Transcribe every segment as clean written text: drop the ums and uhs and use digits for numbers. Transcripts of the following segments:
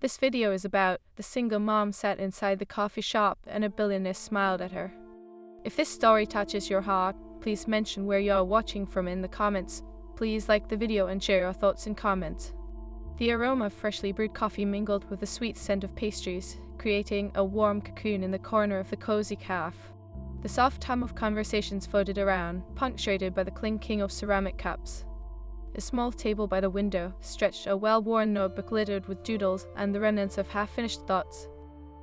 This video is about the single mom sat inside the coffee shop and a billionaire smiled at her. If this story touches your heart, please mention where you're watching from in the comments. Please like the video and share your thoughts in comments. The aroma of freshly brewed coffee mingled with the sweet scent of pastries, creating a warm cocoon in the corner of the cozy cafe. The soft hum of conversations floated around, punctuated by the clinking of ceramic cups. A small table by the window stretched a well-worn notebook littered with doodles and the remnants of half-finished thoughts.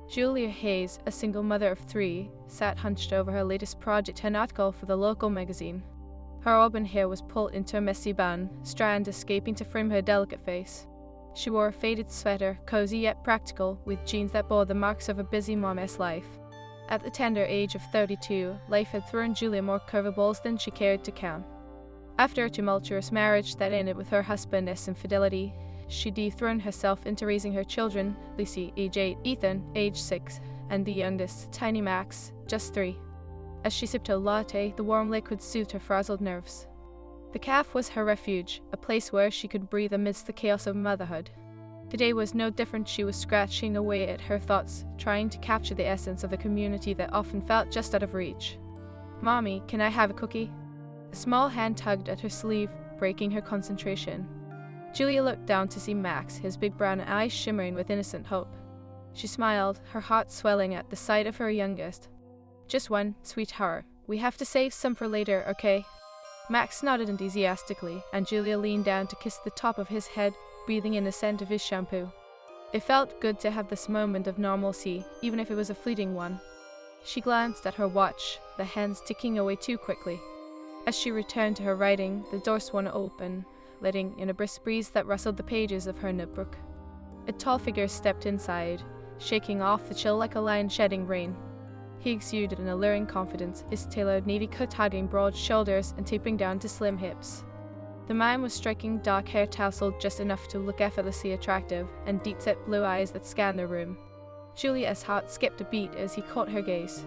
Julia Hayes, a single mother of 3, sat hunched over her latest project, an article for the local magazine. Her auburn hair was pulled into a messy bun, strands escaping to frame her delicate face. She wore a faded sweater, cozy yet practical, with jeans that bore the marks of a busy mom's life. At the tender age of 32, life had thrown Julia more curveballs than she cared to count. After a tumultuous marriage that ended with her husband's infidelity, she dethroned herself into raising her children, Lucy, age 8, Ethan, age 6, and the youngest, tiny Max, just 3. As she sipped her latte, the warm liquid soothed her frazzled nerves. The cafe was her refuge, a place where she could breathe amidst the chaos of motherhood. Today was no different. She was scratching away at her thoughts, trying to capture the essence of the community that often felt just out of reach. "Mommy, can I have a cookie?" A small hand tugged at her sleeve, breaking her concentration. Julia looked down to see Max, his big brown eyes shimmering with innocent hope. She smiled, her heart swelling at the sight of her youngest. "Just one, sweetheart. We have to save some for later, okay?" Max nodded enthusiastically, and Julia leaned down to kiss the top of his head, breathing in the scent of his shampoo. It felt good to have this moment of normalcy, even if it was a fleeting one. She glanced at her watch, the hands ticking away too quickly. As she returned to her writing, the door swung open, letting in a brisk breeze that rustled the pages of her notebook. A tall figure stepped inside, shaking off the chill like a lion shedding rain. He exuded an alluring confidence, his tailored navy coat hugging broad shoulders and tapering down to slim hips. The man was striking, dark hair tousled just enough to look effortlessly attractive, and deep-set blue eyes that scanned the room. Julia's heart skipped a beat as he caught her gaze.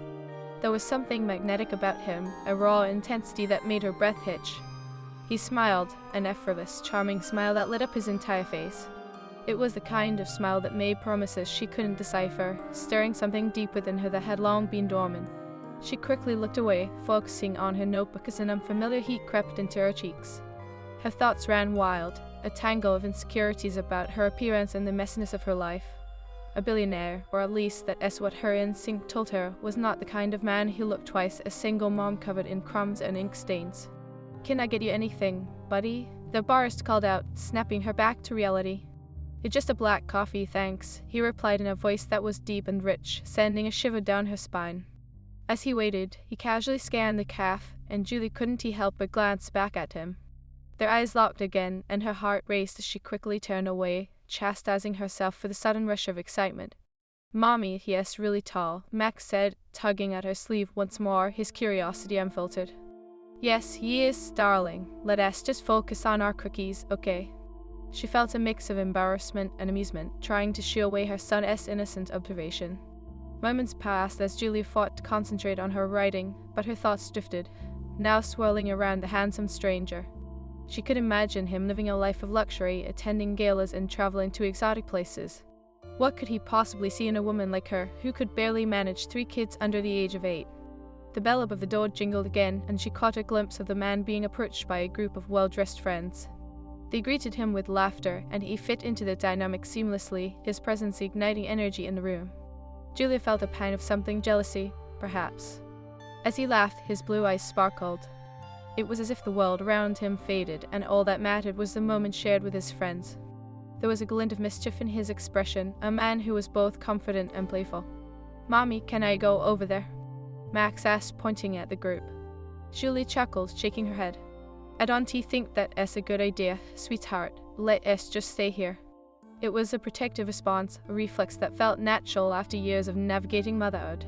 There was something magnetic about him, a raw intensity that made her breath hitch. He smiled, an effortless, charming smile that lit up his entire face. It was the kind of smile that made promises she couldn't decipher, stirring something deep within her that had long been dormant. She quickly looked away, focusing on her notebook as an unfamiliar heat crept into her cheeks. Her thoughts ran wild, a tangle of insecurities about her appearance and the messiness of her life. A billionaire, or at least that is what her instinct told her, was not the kind of man who looked twice, a single mom covered in crumbs and ink stains. "Can I get you anything, buddy?" the barista called out, snapping her back to reality. "It's just a black coffee, thanks," he replied in a voice that was deep and rich, sending a shiver down her spine. As he waited, he casually scanned the cafe, and Julie couldn't help but glance back at him. Their eyes locked again, and her heart raced as she quickly turned away, chastising herself for the sudden rush of excitement. "Mommy, he is really tall," Max said, tugging at her sleeve once more, his curiosity unfiltered. "Yes, he is, darling. Let us just focus on our cookies, okay?" She felt a mix of embarrassment and amusement, trying to shoo away her son's innocent observation. Moments passed as Julia fought to concentrate on her writing, but her thoughts drifted, now swirling around the handsome stranger. She could imagine him living a life of luxury, attending galas and traveling to exotic places. What could he possibly see in a woman like her, who could barely manage 3 kids under the age of 8? The bell above the door jingled again, and she caught a glimpse of the man being approached by a group of well-dressed friends. They greeted him with laughter, and he fit into the dynamic seamlessly, his presence igniting energy in the room. Julia felt a pang of something jealousy, perhaps. As he laughed, his blue eyes sparkled. It was as if the world around him faded, and all that mattered was the moment shared with his friends. There was a glint of mischief in his expression, a man who was both confident and playful. "Mommy, can I go over there?" Max asked, pointing at the group. Julie chuckled, shaking her head. "I don't think that is a good idea, sweetheart. Let us just stay here." It was a protective response, a reflex that felt natural after years of navigating motherhood.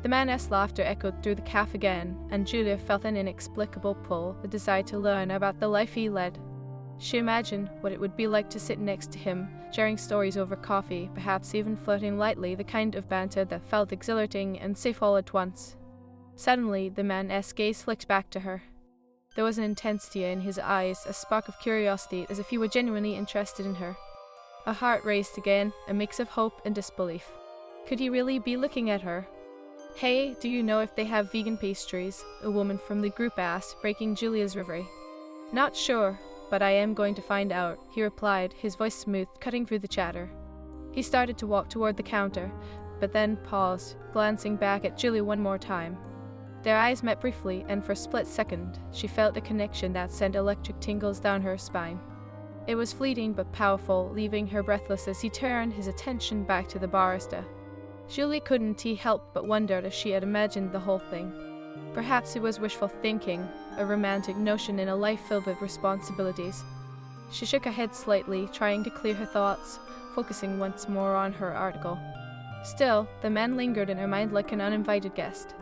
The man's laughter echoed through the cafe again, and Julia felt an inexplicable pull, a desire to learn about the life he led. She imagined what it would be like to sit next to him, sharing stories over coffee, perhaps even flirting lightly, the kind of banter that felt exhilarating and safe all at once. Suddenly, the man's gaze flicked back to her. There was an intensity in his eyes, a spark of curiosity, as if he were genuinely interested in her. Her heart raced again, a mix of hope and disbelief. Could he really be looking at her? "Hey, do you know if they have vegan pastries?" a woman from the group asked, breaking Julia's reverie. "Not sure, but I am going to find out," he replied, his voice smooth, cutting through the chatter. He started to walk toward the counter, but then paused, glancing back at Julia one more time. Their eyes met briefly, and for a split second, she felt a connection that sent electric tingles down her spine. It was fleeting but powerful, leaving her breathless as he turned his attention back to the barista. Julie couldn't help but wonder if she had imagined the whole thing. Perhaps it was wishful thinking, a romantic notion in a life filled with responsibilities. She shook her head slightly, trying to clear her thoughts, focusing once more on her article. Still, the man lingered in her mind like an uninvited guest.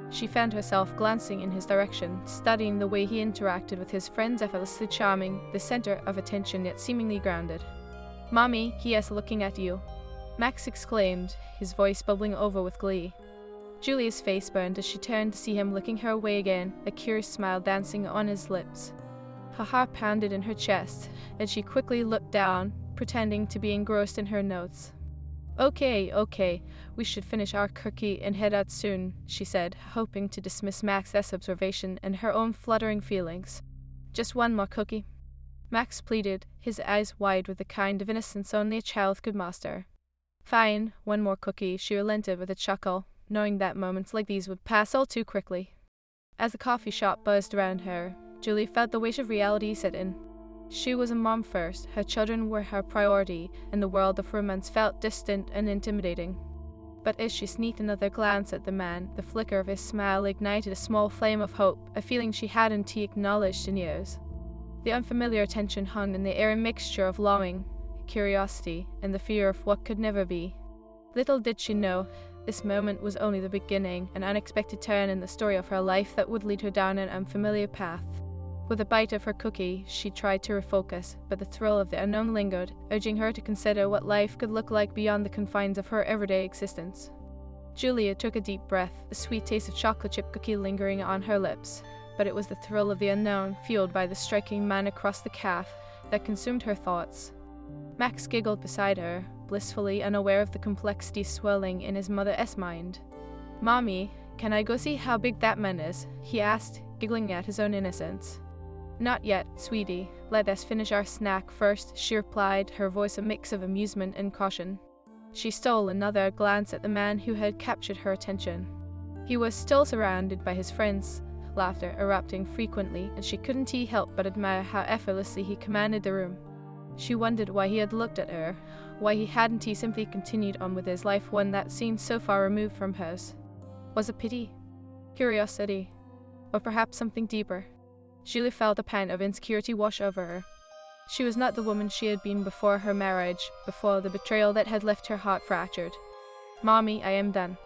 She found herself glancing in his direction, studying the way he interacted with his friends, effortlessly charming, the center of attention yet seemingly grounded. "Mommy," he asked, "looking at you," Max exclaimed, his voice bubbling over with glee. Julia's face burned as she turned to see him looking her way again, a curious smile dancing on his lips. Her heart pounded in her chest, and she quickly looked down, pretending to be engrossed in her notes. Okay, we should finish our cookie and head out soon," she said, hoping to dismiss Max's observation and her own fluttering feelings. "Just one more cookie," Max pleaded, his eyes wide with the kind of innocence only a child could master. "Fine, one more cookie," she relented with a chuckle, knowing that moments like these would pass all too quickly. As the coffee shop buzzed around her, Julie felt the weight of reality set in. She was a mom first, her children were her priority, and the world of romance felt distant and intimidating. But as she sneaked another glance at the man, the flicker of his smile ignited a small flame of hope, a feeling she hadn't acknowledged in years. The unfamiliar tension hung in the air, a mixture of longing, curiosity, and the fear of what could never be. Little did she know, this moment was only the beginning, an unexpected turn in the story of her life that would lead her down an unfamiliar path. With a bite of her cookie, she tried to refocus, but the thrill of the unknown lingered, urging her to consider what life could look like beyond the confines of her everyday existence. Julia took a deep breath, a sweet taste of chocolate chip cookie lingering on her lips, but it was the thrill of the unknown, fueled by the striking man across the calf, that consumed her thoughts. Max giggled beside her, blissfully unaware of the complexity swirling in his mother's mind. "Mommy, can I go see how big that man is?" he asked, giggling at his own innocence. "Not yet, sweetie. Let us finish our snack first," she replied, her voice a mix of amusement and caution. She stole another glance at the man who had captured her attention. He was still surrounded by his friends, laughter erupting frequently, and she couldn't help but admire how effortlessly he commanded the room. She wondered why he had looked at her, why he hadn't simply continued on with his life, one that seemed so far removed from hers. Was it pity? Curiosity? Or perhaps something deeper? Julie felt a pang of insecurity wash over her. She was not the woman she had been before her marriage, before the betrayal that had left her heart fractured. "Mommy, I am done."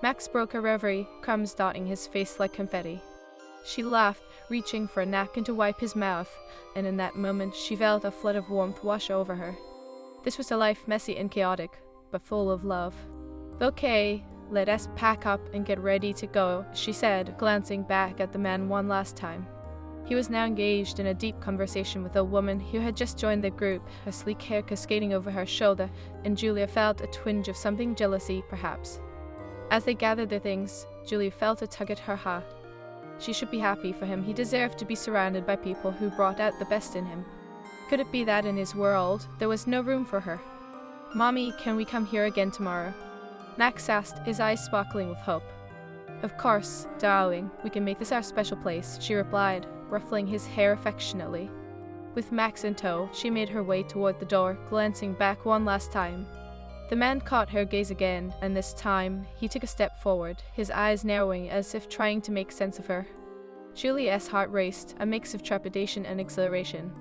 Max broke her reverie, crumbs dotting his face like confetti. She laughed, reaching for a napkin to wipe his mouth, and in that moment she felt a flood of warmth wash over her. This was a life messy and chaotic, but full of love. "Okay, let us pack up and get ready to go," she said, glancing back at the man one last time. He was now engaged in a deep conversation with a woman who had just joined the group, her sleek hair cascading over her shoulder, and Julia felt a twinge of something jealousy, perhaps. As they gathered their things, Julia felt a tug at her heart. She should be happy for him. He deserved to be surrounded by people who brought out the best in him. Could it be that in his world, there was no room for her? "Mommy, can we come here again tomorrow?" Max asked, his eyes sparkling with hope. "Of course, darling, we can make this our special place," she replied, ruffling his hair affectionately. With Max in tow, she made her way toward the door, glancing back one last time. The man caught her gaze again, and this time, he took a step forward, his eyes narrowing as if trying to make sense of her. Julia's heart raced, a mix of trepidation and exhilaration.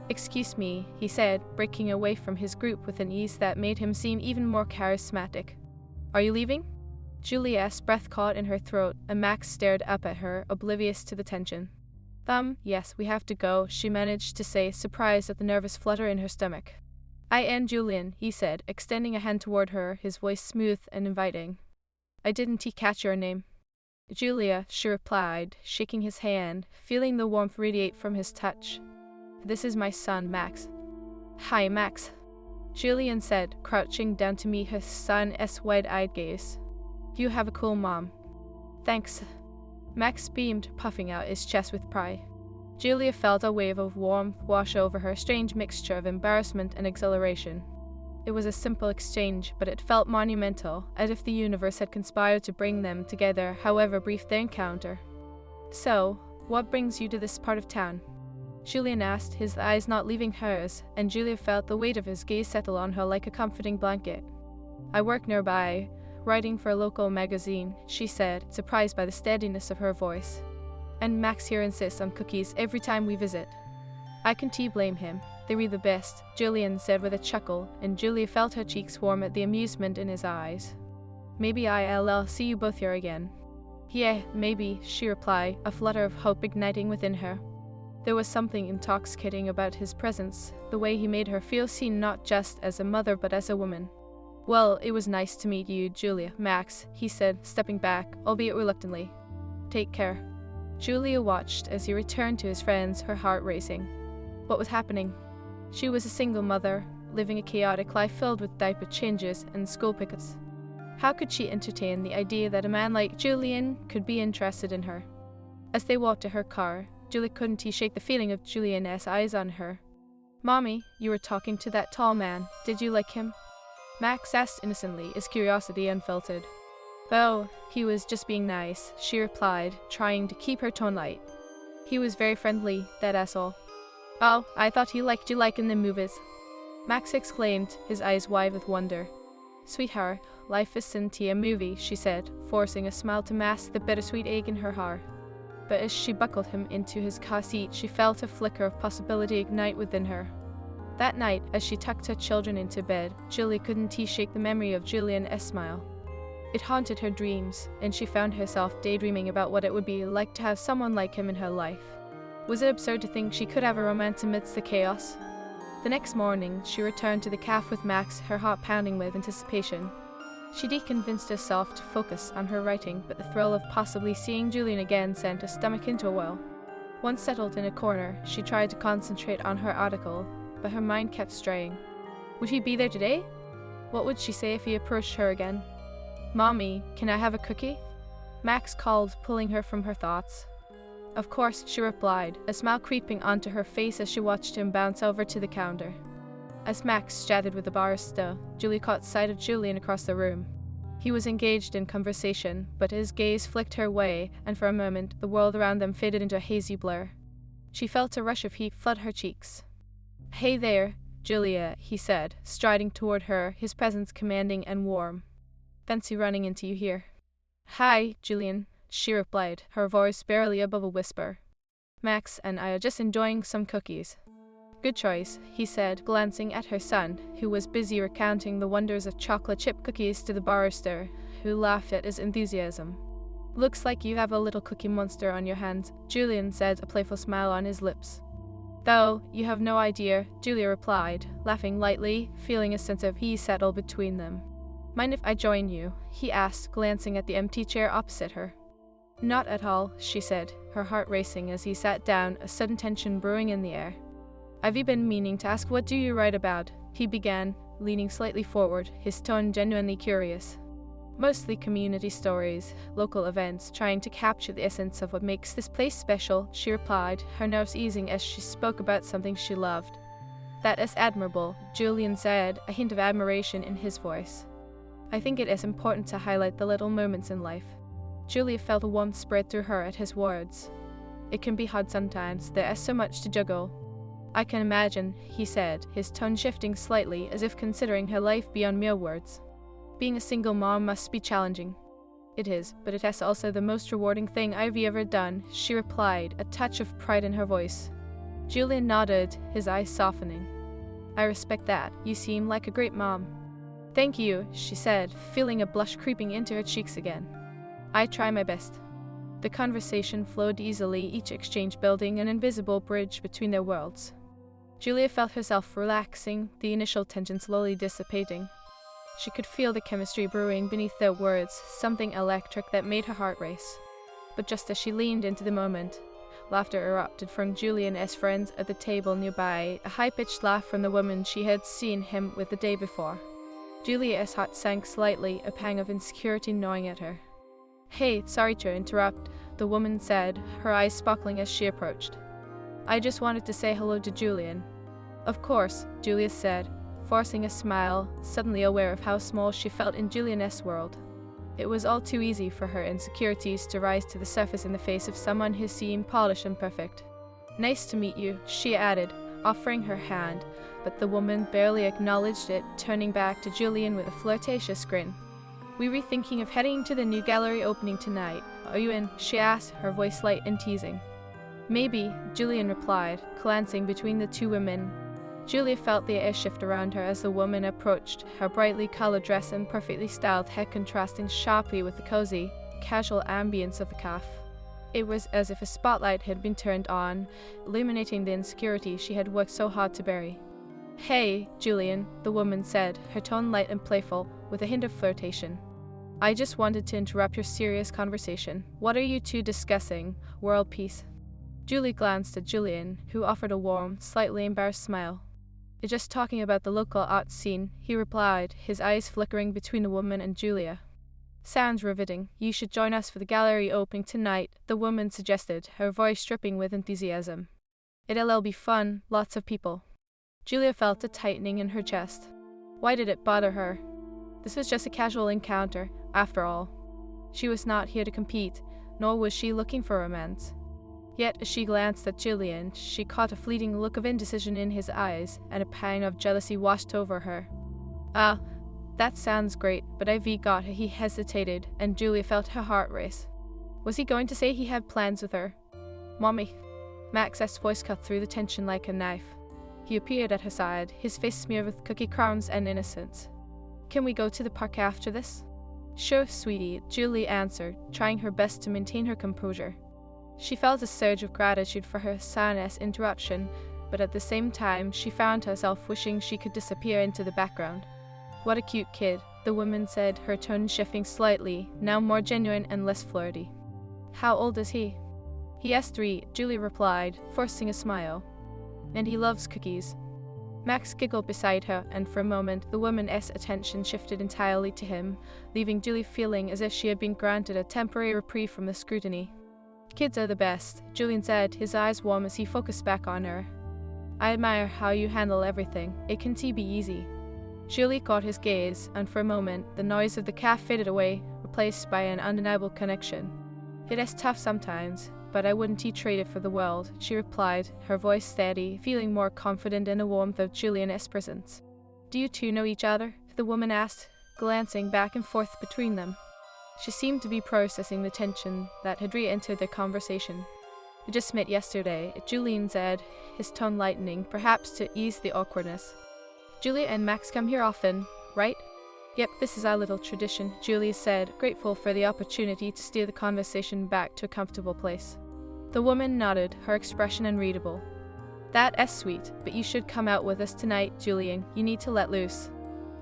"Excuse me," he said, breaking away from his group with an ease that made him seem even more charismatic. "Are you leaving?" Julia's breath caught in her throat, and Max stared up at her, oblivious to the tension. Yes, we have to go," she managed to say, surprised at the nervous flutter in her stomach. "I am Julian," he said, extending a hand toward her, his voice smooth and inviting. "I didn't catch your name." "Julia," she replied, shaking his hand, feeling the warmth radiate from his touch. "This is my son, Max." "Hi, Max." Julian said, crouching down to meet her son's wide-eyed gaze. You have a cool mom. Thanks. Max beamed, puffing out his chest with pride. Julia felt a wave of warmth wash over her, a strange mixture of embarrassment and exhilaration. It was a simple exchange, but it felt monumental, as if the universe had conspired to bring them together, however brief their encounter. So, what brings you to this part of town? Julian asked, his eyes not leaving hers, and Julia felt the weight of his gaze settle on her like a comforting blanket. I work nearby, writing for a local magazine, she said, surprised by the steadiness of her voice. And Max here insists on cookies every time we visit. I can't blame him. They were the best, Julian said with a chuckle, and Julia felt her cheeks warm at the amusement in his eyes. Maybe I'll see you both here again. Yeah, maybe, she replied, a flutter of hope igniting within her. There was something intoxicating about his presence, the way he made her feel seen not just as a mother but as a woman. Well, it was nice to meet you, Julia, Max, he said, stepping back, albeit reluctantly. Take care. Julia watched as he returned to his friends, her heart racing. What was happening? She was a single mother, living a chaotic life filled with diaper changes and school pickups. How could she entertain the idea that a man like Julian could be interested in her? As they walked to her car, Julia couldn't shake the feeling of Julian's eyes on her. Mommy, you were talking to that tall man. Did you like him? Max asked innocently, his curiosity unfiltered. Oh, he was just being nice, she replied, trying to keep her tone light. He was very friendly, that asshole. Oh, I thought he liked you like in the movies. Max exclaimed, his eyes wide with wonder. Sweetheart, life isn't a movie, she said, forcing a smile to mask the bittersweet ache in her heart. But as she buckled him into his car seat, she felt a flicker of possibility ignite within her. That night, as she tucked her children into bed, Julia couldn't shake the memory of Julian's smile. It haunted her dreams, and she found herself daydreaming about what it would be like to have someone like him in her life. Was it absurd to think she could have a romance amidst the chaos? The next morning, she returned to the cafe with Max, her heart pounding with anticipation. She deconvinced herself to focus on her writing, but the thrill of possibly seeing Julian again sent her stomach into a whirl. Once settled in a corner, she tried to concentrate on her article, but her mind kept straying. Would he be there today? What would she say if he approached her again? Mommy, can I have a cookie? Max called, pulling her from her thoughts. Of course, she replied, a smile creeping onto her face as she watched him bounce over to the counter. As Max chatted with the barista, Julia caught sight of Julian across the room. He was engaged in conversation, but his gaze flicked her way, and for a moment, the world around them faded into a hazy blur. She felt a rush of heat flood her cheeks. Hey there, Julia, he said, striding toward her, his presence commanding and warm. Fancy running into you here. Hi, Julian, she replied, her voice barely above a whisper. Max and I are just enjoying some cookies. Good choice, he said, glancing at her son, who was busy recounting the wonders of chocolate chip cookies to the barrister, who laughed at his enthusiasm. Looks like you have a little cookie monster on your hands, Julian said, a playful smile on his lips. Though, you have no idea, Julia replied, laughing lightly, feeling a sense of ease settle between them. Mind if I join you? He asked, glancing at the empty chair opposite her. Not at all, she said, her heart racing as he sat down, a sudden tension brewing in the air. I've been meaning to ask, what do you write about? He began, leaning slightly forward, his tone genuinely curious. Mostly community stories, local events, trying to capture the essence of what makes this place special, she replied, her nerves easing as she spoke about something she loved. That is admirable, Julian said, a hint of admiration in his voice. I think it is important to highlight the little moments in life. Julia felt a warmth spread through her at his words. It can be hard sometimes, there is so much to juggle. I can imagine, he said, his tone shifting slightly as if considering her life beyond mere words. Being a single mom must be challenging. It is, but it is also the most rewarding thing I've ever done, she replied, a touch of pride in her voice. Julian nodded, his eyes softening. I respect that, you seem like a great mom. Thank you, she said, feeling a blush creeping into her cheeks again. I try my best. The conversation flowed easily, each exchange building an invisible bridge between their worlds. Julia felt herself relaxing, the initial tension slowly dissipating. She could feel the chemistry brewing beneath their words, something electric that made her heart race. But just as she leaned into the moment, Laughter erupted from Julian's friends at the table nearby, a high-pitched laugh from the woman she had seen him with the day before. Julia's heart sank slightly, a pang of insecurity gnawing at her. "Hey, sorry to interrupt," the woman said, her eyes sparkling as she approached. "I just wanted to say hello to Julian." "Of course," Julia said, forcing a smile, suddenly aware of how small she felt in Julian's world. It was all too easy for her insecurities to rise to the surface in the face of someone who seemed polished and perfect. "Nice to meet you," she added, offering her hand, but the woman barely acknowledged it, turning back to Julian with a flirtatious grin. "We were thinking of heading to the new gallery opening tonight. Are you in?" she asked, her voice light and teasing. "Maybe," Julian replied, glancing between the two women. Julia felt the air shift around her as the woman approached, her brightly colored dress and perfectly styled hair contrasting sharply with the cozy, casual ambience of the cafe. It was as if a spotlight had been turned on, illuminating the insecurity she had worked so hard to bury. "Hey, Julian," the woman said, her tone light and playful, with a hint of flirtation. "I just wanted to interrupt your serious conversation. What are you two discussing? World peace?" Julie glanced at Julian, who offered a warm, slightly embarrassed smile. "Just talking about the local art scene," he replied, his eyes flickering between the woman and Julia. "Sounds riveting. You should join us for the gallery opening tonight," the woman suggested, her voice dripping with enthusiasm. "It'll be fun, lots of people." Julia felt a tightening in her chest. Why did it bother her? This was just a casual encounter, after all. She was not here to compete, nor was she looking for romance. Yet as she glanced at Julian, she caught a fleeting look of indecision in his eyes, and a pang of jealousy washed over her. "Ah, that sounds great, but I've got," he hesitated, and Julia felt her heart race. Was he going to say he had plans with her? "Mommy." Max's voice cut through the tension like a knife. He appeared at her side, his face smeared with cookie crumbs and innocence. "Can we go to the park after this?" "Sure, sweetie," Julie answered, trying her best to maintain her composure. She felt a surge of gratitude for her son's interruption, but at the same time she found herself wishing she could disappear into the background. "What a cute kid," the woman said, her tone shifting slightly, now more genuine and less flirty. "How old is he?" "He is 3, Julie replied, forcing a smile. "And he loves cookies." Max giggled beside her, and for a moment the woman's attention shifted entirely to him, leaving Julie feeling as if she had been granted a temporary reprieve from the scrutiny. "Kids are the best," Julian said, his eyes warm as he focused back on her. "I admire how you handle everything. It can be easy." Julie caught his gaze, and for a moment the noise of the cafe faded away, replaced by an undeniable connection. "It is tough sometimes, but I wouldn't trade it for the world," she replied, her voice steady, feeling more confident in the warmth of Julian's presence. "Do you two know each other?" the woman asked, glancing back and forth between them. She seemed to be processing the tension that had re-entered their conversation. "We just met yesterday," Julian said, his tone lightening, perhaps to ease the awkwardness. "Julia and Max come here often, right?" "Yep, this is our little tradition," Julia said, grateful for the opportunity to steer the conversation back to a comfortable place. The woman nodded, her expression unreadable. "That is sweet, but you should come out with us tonight, Julian. You need to let loose."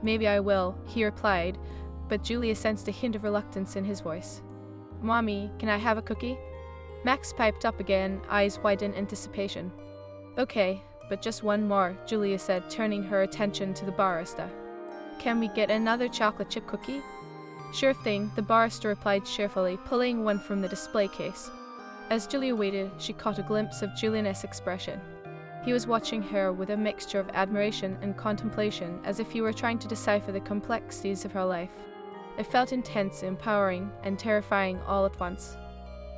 "Maybe I will," he replied, but Julia sensed a hint of reluctance in his voice. "Mommy, can I have a cookie?" Max piped up again, eyes wide in anticipation. "Okay, but just one more," Julia said, turning her attention to the barista. "Can we get another chocolate chip cookie?" "Sure thing," the barista replied cheerfully, pulling one from the display case. As Julia waited, she caught a glimpse of Julian's expression. He was watching her with a mixture of admiration and contemplation, as if he were trying to decipher the complexities of her life. It felt intense, empowering, and terrifying all at once.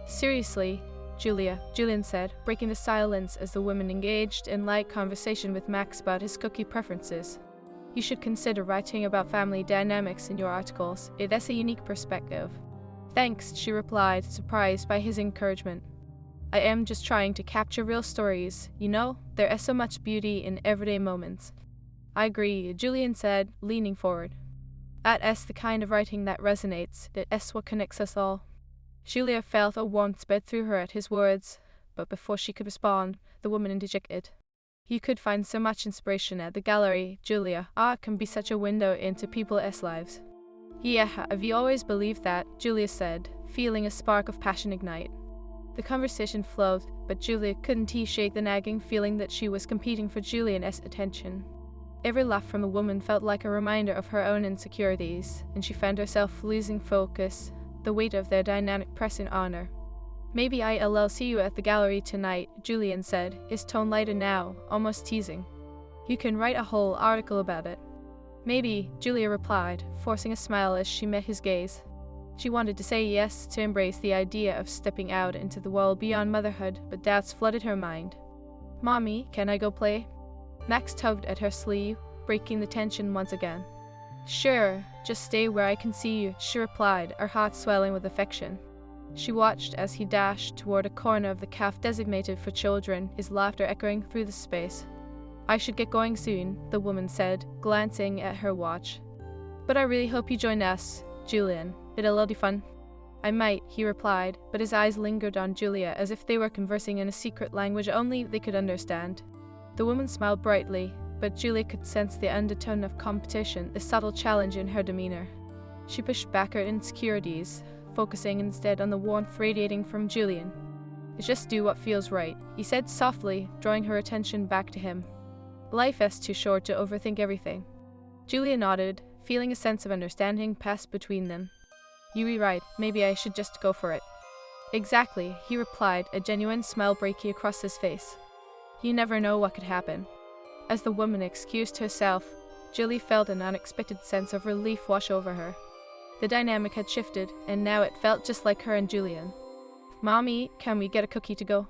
"Seriously, Julia," Julian said, breaking the silence as the woman engaged in light conversation with Max about his cookie preferences. "You should consider writing about family dynamics in your articles. It is a unique perspective." "Thanks," she replied, surprised by his encouragement. "I am just trying to capture real stories. You know, there is so much beauty in everyday moments." "I agree," Julian said, leaning forward. "That is the kind of writing that resonates. That is what connects us all." Julia felt a warmth spread through her at his words, but before she could respond, the woman interjected. "You could find so much inspiration at the gallery, Julia. Art can be such a window into people's lives." "Yeah, have you always believed that?" Julia said, feeling a spark of passion ignite. The conversation flowed, but Julia couldn't shake the nagging feeling that she was competing for Julian's attention. Every laugh from the woman felt like a reminder of her own insecurities, and she found herself losing focus, the weight of their dynamic pressing on her. "Maybe I'll see you at the gallery tonight," Julian said, his tone lighter now, almost teasing. "You can write a whole article about it." "Maybe," Julia replied, forcing a smile as she met his gaze. She wanted to say yes, to embrace the idea of stepping out into the world beyond motherhood, but doubts flooded her mind. "Mommy, can I go play?" Max tugged at her sleeve, breaking the tension once again. "Sure, just stay where I can see you," she replied, her heart swelling with affection. She watched as he dashed toward a corner of the cafe designated for children, his laughter echoing through the space. "I should get going soon," the woman said, glancing at her watch. "But I really hope you join us, Julian. It'll be fun." "I might," he replied, but his eyes lingered on Julia as if they were conversing in a secret language only they could understand. The woman smiled brightly, but Julia could sense the undertone of competition, the subtle challenge in her demeanor. She pushed back her insecurities, focusing instead on the warmth radiating from Julian. "Just do what feels right," he said softly, drawing her attention back to him. "Life is too short to overthink everything." Julia nodded, feeling a sense of understanding pass between them. "You're right, maybe I should just go for it." "Exactly," he replied, a genuine smile breaking across his face. "You never know what could happen." As the woman excused herself, Julie felt an unexpected sense of relief wash over her. The dynamic had shifted, and now it felt just like her and Julian. "Mommy, can we get a cookie to go?"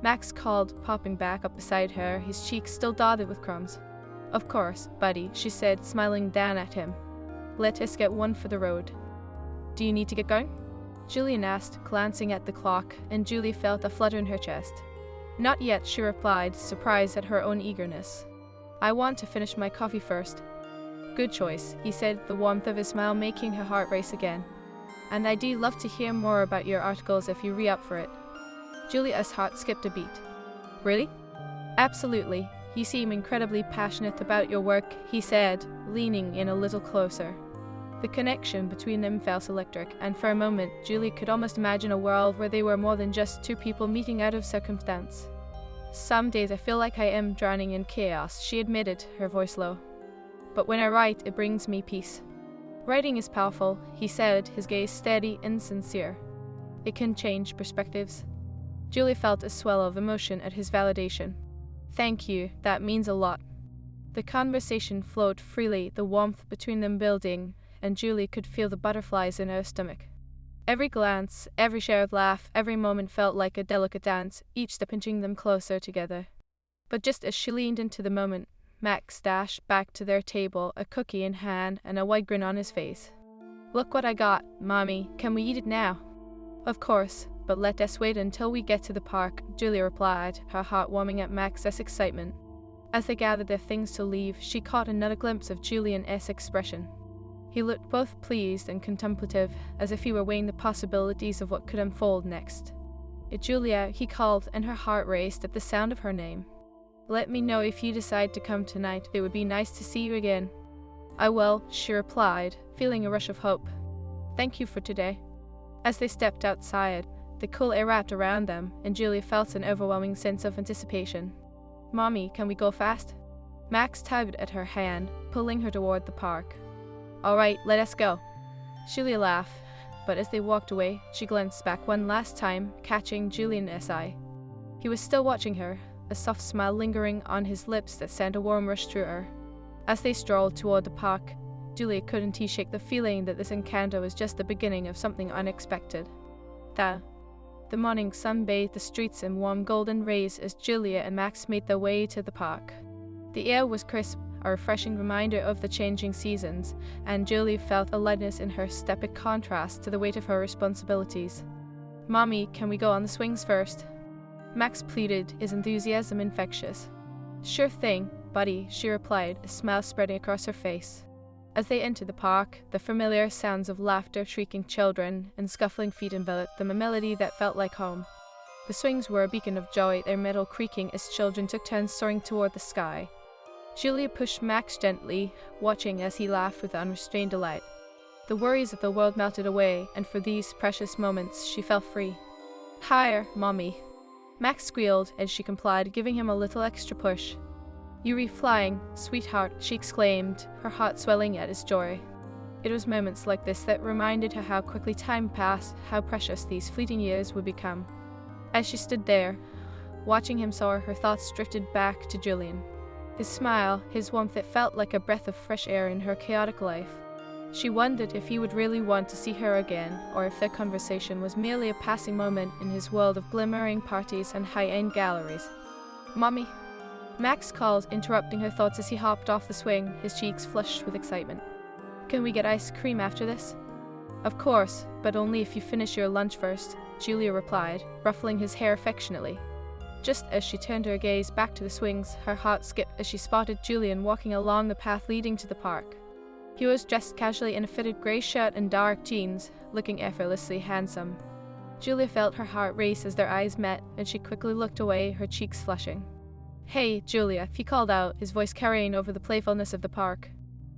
Max called, popping back up beside her, his cheeks still dotted with crumbs. "Of course, buddy," she said, smiling down at him. "Let us get one for the road." "Do you need to get going?" Julian asked, glancing at the clock, and Julie felt a flutter in her chest. "Not yet," she replied, surprised at her own eagerness. "I want to finish my coffee first." "Good choice," he said, the warmth of his smile making her heart race again. "And I'd love to hear more about your articles if you re-up for it." Julia's heart skipped a beat. "Really?" "Absolutely. You seem incredibly passionate about your work," he said, leaning in a little closer. The connection between them felt electric, and for a moment Julie could almost imagine a world where they were more than just two people meeting out of circumstance. "Some days I feel like I am drowning in chaos," she admitted, her voice low. "But when I write, it brings me peace." "Writing is powerful," he said, his gaze steady and sincere. "It can change perspectives." Julie felt a swell of emotion at his validation. "Thank you, that means a lot." The conversation flowed freely, the warmth between them building, and Julie could feel the butterflies in her stomach. Every glance, every shared laugh, every moment felt like a delicate dance, each step inching them closer together. But just as she leaned into the moment, Max dashed back to their table, a cookie in hand and a wide grin on his face. "Look what I got, Mommy. Can we eat it now?" "Of course, but let us wait until we get to the park," Julia replied, her heart warming at Max's excitement. As they gathered their things to leave, she caught another glimpse of Julian's expression. He looked both pleased and contemplative, as if he were weighing the possibilities of what could unfold next. "Julia," he called, and her heart raced at the sound of her name. "Let me know if you decide to come tonight. It would be nice to see you again." "I will," she replied, feeling a rush of hope. "Thank you for today." As they stepped outside, the cool air wrapped around them, and Julia felt an overwhelming sense of anticipation. "Mommy, can we go fast?" Max tugged at her hand, pulling her toward the park. "All right, let us go." Julia laughed, but as they walked away, she glanced back one last time, catching Julian's eye. He was still watching her, a soft smile lingering on his lips that sent a warm rush through her. As they strolled toward the park, Julia couldn't shake the feeling that this encounter was just the beginning of something unexpected. The morning sun bathed the streets in warm golden rays as Julia and Max made their way to the park. The air was crisp, a refreshing reminder of the changing seasons, and Julie felt a lightness in her step in contrast to the weight of her responsibilities. "Mommy, can we go on the swings first?" Max pleaded, his enthusiasm infectious. "Sure thing, buddy," she replied, a smile spreading across her face. As they entered the park, the familiar sounds of laughter, shrieking children, and scuffling feet enveloped them, a melody that felt like home. The swings were a beacon of joy, their metal creaking as children took turns soaring toward the sky. Julia pushed Max gently, watching as he laughed with unrestrained delight. The worries of the world melted away, and for these precious moments she felt free. Higher, Mommy. Max squealed as she complied, giving him a little extra push. "You're flying, sweetheart," she exclaimed, her heart swelling at his joy. It was moments like this that reminded her how quickly time passed, how precious these fleeting years would become. As she stood there, watching him soar, her thoughts drifted back to Julian. His smile, his warmth that felt like a breath of fresh air in her chaotic life. She wondered if he would really want to see her again, or if their conversation was merely a passing moment in his world of glimmering parties and high-end galleries. "Mommy," Max called, interrupting her thoughts as he hopped off the swing, his cheeks flushed with excitement. "Can we get ice cream after this?" "Of course, but only if you finish your lunch first," Julia replied, ruffling his hair affectionately. Just as she turned her gaze back to the swings, her heart skipped as she spotted Julian walking along the path leading to the park. He was dressed casually in a fitted grey shirt and dark jeans, looking effortlessly handsome. Julia felt her heart race as their eyes met, and she quickly looked away, her cheeks flushing. "Hey, Julia," he called out, his voice carrying over the playfulness of the park.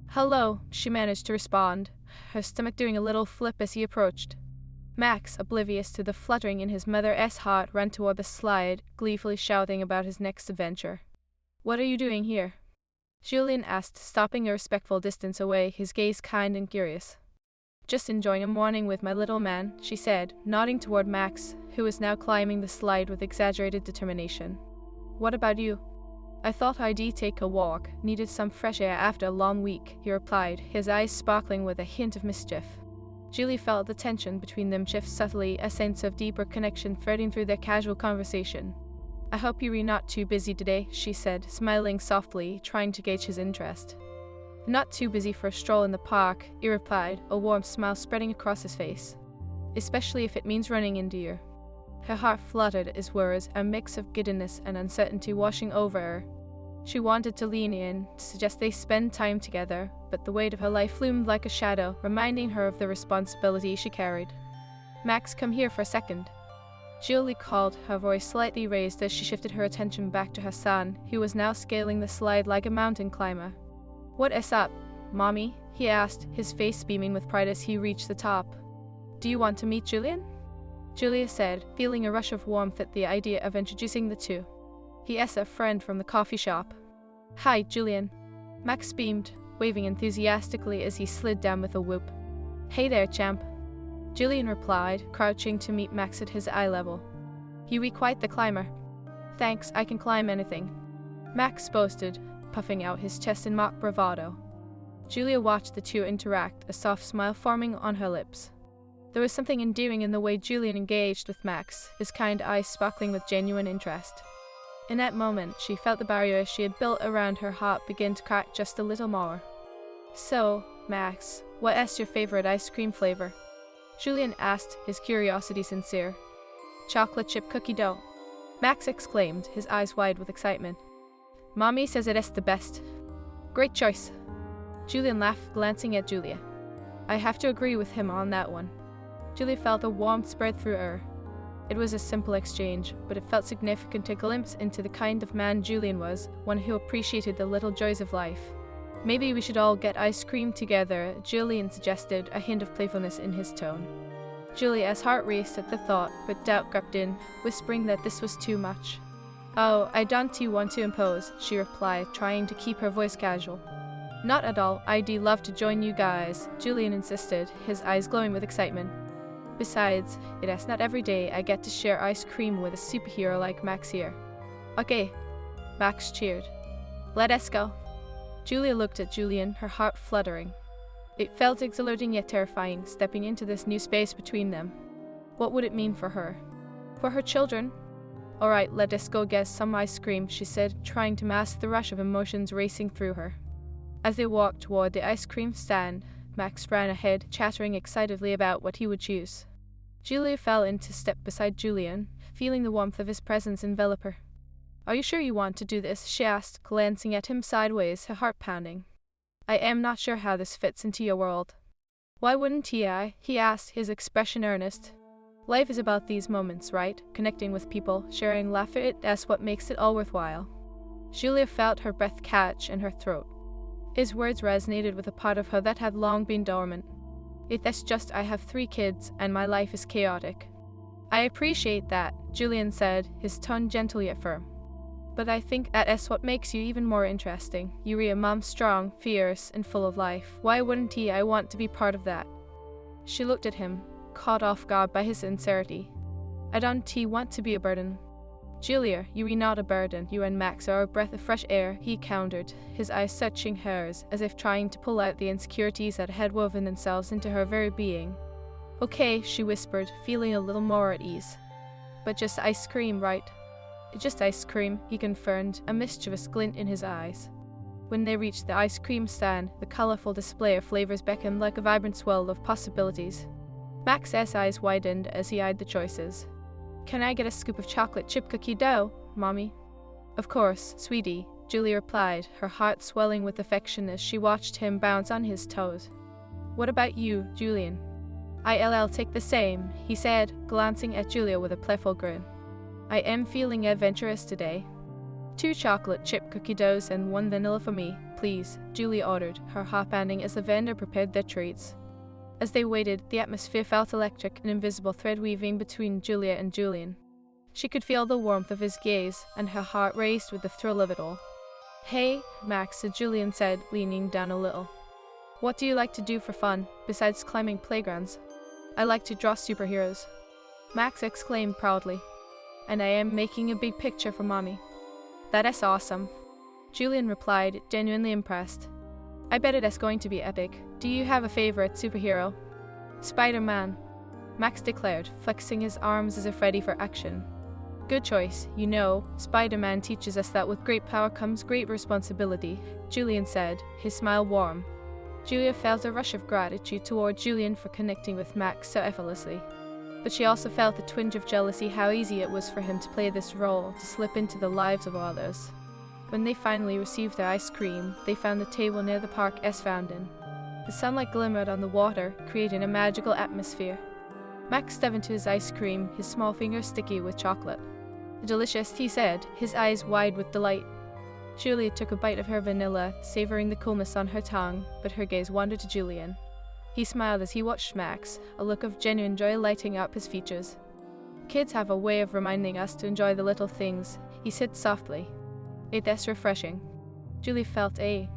"Hello," she managed to respond, her stomach doing a little flip as he approached. Max, oblivious to the fluttering in his mother's heart, ran toward the slide, gleefully shouting about his next adventure. "What are you doing here?" Julian asked, stopping a respectful distance away, his gaze kind and curious. "Just enjoying a morning with my little man," she said, nodding toward Max, who was now climbing the slide with exaggerated determination. "What about you?" "I thought I'd take a walk, needed some fresh air after a long week," he replied, his eyes sparkling with a hint of mischief. Julie felt the tension between them shift subtly, a sense of deeper connection threading through their casual conversation. "I hope you're not too busy today," she said, smiling softly, trying to gauge his interest. "Not too busy for a stroll in the park," he replied, a warm smile spreading across his face. "Especially if it means running into you." Her heart fluttered at his words, a mix of giddiness and uncertainty washing over her. She wanted to lean in, to suggest they spend time together, but the weight of her life loomed like a shadow, reminding her of the responsibility she carried. "Max, come here for a second." Julie called, her voice slightly raised as she shifted her attention back to her son, who was now scaling the slide like a mountain climber. "What is up, Mommy?" he asked, his face beaming with pride as he reached the top. "Do you want to meet Julian?" Julia said, feeling a rush of warmth at the idea of introducing the two. "He is a friend from the coffee shop." "Hi, Julian." Max beamed, waving enthusiastically as he slid down with a whoop. "Hey there, champ." Julian replied, crouching to meet Max at his eye level. "You be quite the climber." "Thanks, I can climb anything," Max boasted, puffing out his chest in mock bravado. Julia watched the two interact, a soft smile forming on her lips. There was something endearing in the way Julian engaged with Max, his kind eyes sparkling with genuine interest. In that moment, she felt the barrier she had built around her heart begin to crack just a little more. "So, Max, what is your favorite ice cream flavor?" Julian asked, his curiosity sincere. "Chocolate chip cookie dough," Max exclaimed, his eyes wide with excitement. "Mommy says it is the best." "Great choice." Julian laughed, glancing at Julia. "I have to agree with him on that one." Julia felt a warmth spread through her. It was a simple exchange, but it felt significant, a glimpse into the kind of man Julian was, one who appreciated the little joys of life. "Maybe we should all get ice cream together," Julian suggested, a hint of playfulness in his tone. Julia's heart raced at the thought, but doubt crept in, whispering that this was too much. "Oh, I don't want to impose," she replied, trying to keep her voice casual. "Not at all, I'd love to join you guys," Julian insisted, his eyes glowing with excitement. "Besides, it is not every day I get to share ice cream with a superhero like Max here." "Okay," Max cheered. "Let us go." Julia looked at Julian, her heart fluttering. It felt exhilarating yet terrifying, stepping into this new space between them. What would it mean for her? For her children? "All right, let us go get some ice cream," she said, trying to mask the rush of emotions racing through her. As they walked toward the ice cream stand, Max ran ahead, chattering excitedly about what he would choose. Julia fell into step beside Julian, feeling the warmth of his presence envelop her. "Are you sure you want to do this?" she asked, glancing at him sideways, her heart pounding. "I am not sure how this fits into your world." "Why wouldn't he asked, his expression earnest. "Life is about these moments, right? Connecting with people, sharing laughter, that's what makes it all worthwhile." Julia felt her breath catch in her throat. His words resonated with a part of her that had long been dormant. "It's just I have 3 kids, and my life is chaotic." I appreciate that, Julian said, his tone gentle yet firm. But I think that's what makes you even more interesting. You're a mom, strong, fierce, and full of life. Why wouldn't I want to be part of that? She looked at him, caught off guard by his sincerity. I don't want to be a burden. Julia, you're not a burden. You and Max are a breath of fresh air, he countered, his eyes searching hers, as if trying to pull out the insecurities that had woven themselves into her very being. Okay, she whispered, feeling a little more at ease. But just ice cream, right? Just ice cream, he confirmed, a mischievous glint in his eyes. When they reached the ice cream stand, the colorful display of flavors beckoned like a vibrant swell of possibilities. Max's eyes widened as he eyed the choices. Can I get a scoop of chocolate chip cookie dough, Mommy? Of course, sweetie, Julia replied, her heart swelling with affection as she watched him bounce on his toes. What about you, Julian? I'll take the same, he said, glancing at Julia with a playful grin. I am feeling adventurous today. 2 chocolate chip cookie doughs and 1 vanilla for me, please, Julia ordered, her heart pounding as the vendor prepared their treats. As they waited, the atmosphere felt electric, an invisible thread weaving between Julia and Julian. She could feel the warmth of his gaze, and her heart raced with the thrill of it all. Hey, Max, Julian said, leaning down a little. What do you like to do for fun, besides climbing playgrounds? I like to draw superheroes, Max exclaimed proudly. And I am making a big picture for Mommy. That's awesome, Julian replied, genuinely impressed. I bet it's going to be epic. Do you have a favorite superhero? Spider-Man, Max declared, flexing his arms as if ready for action. Good choice. You know, Spider-Man teaches us that with great power comes great responsibility, Julian said, his smile warm. Julia felt a rush of gratitude toward Julian for connecting with Max so effortlessly. But she also felt a twinge of jealousy how easy it was for him to play this role, to slip into the lives of others. When they finally received their ice cream, they found the table near the park's fountain. The sunlight glimmered on the water, creating a magical atmosphere. Max stepped into his ice cream, his small fingers sticky with chocolate. Delicious, he said, his eyes wide with delight. Julia took a bite of her vanilla, savoring the coolness on her tongue, but her gaze wandered to Julian. He smiled as he watched Max, a look of genuine joy lighting up his features. Kids have a way of reminding us to enjoy the little things, he said softly. That's refreshing. Julie felt a